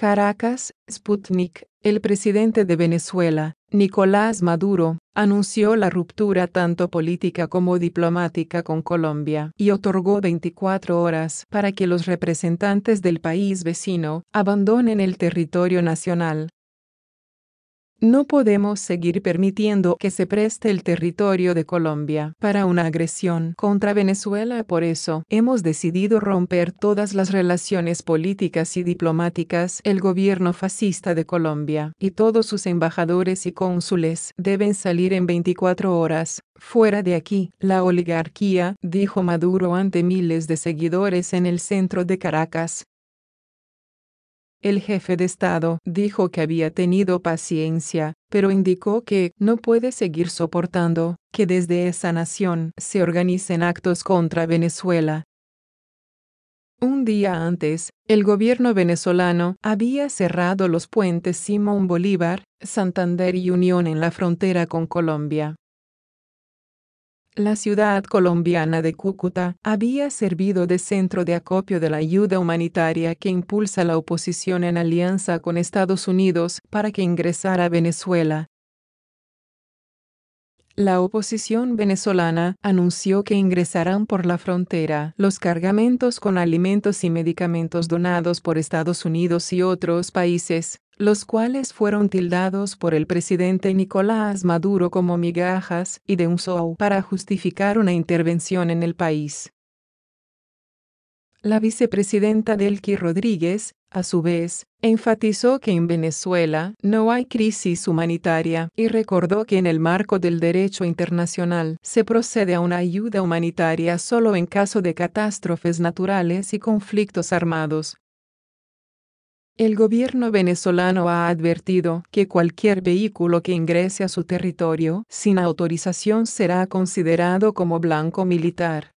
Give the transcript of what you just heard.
Caracas, Sputnik. El presidente de Venezuela, Nicolás Maduro, anunció la ruptura tanto política como diplomática con Colombia y otorgó 24 horas para que los representantes del país vecino abandonen el territorio nacional. No podemos seguir permitiendo que se preste el territorio de Colombia para una agresión contra Venezuela. Por eso, hemos decidido romper todas las relaciones políticas y diplomáticas. El gobierno fascista de Colombia y todos sus embajadores y cónsules deben salir en 24 horas. Fuera de aquí, la oligarquía, dijo Maduro ante miles de seguidores en el centro de Caracas. El jefe de Estado dijo que había tenido paciencia, pero indicó que no puede seguir soportando que desde esa nación se organicen actos contra Venezuela. Un día antes, el gobierno venezolano había cerrado los puentes Simón Bolívar, Santander y Unión en la frontera con Colombia. La ciudad colombiana de Cúcuta había servido de centro de acopio de la ayuda humanitaria que impulsa la oposición en alianza con Estados Unidos para que ingresara a Venezuela. La oposición venezolana anunció que ingresarán por la frontera los cargamentos con alimentos y medicamentos donados por Estados Unidos y otros países, los cuales fueron tildados por el presidente Nicolás Maduro como migajas y de un show para justificar una intervención en el país. La vicepresidenta Delcy Rodríguez, a su vez, enfatizó que en Venezuela no hay crisis humanitaria y recordó que en el marco del derecho internacional se procede a una ayuda humanitaria solo en caso de catástrofes naturales y conflictos armados. El gobierno venezolano ha advertido que cualquier vehículo que ingrese a su territorio sin autorización será considerado como blanco militar.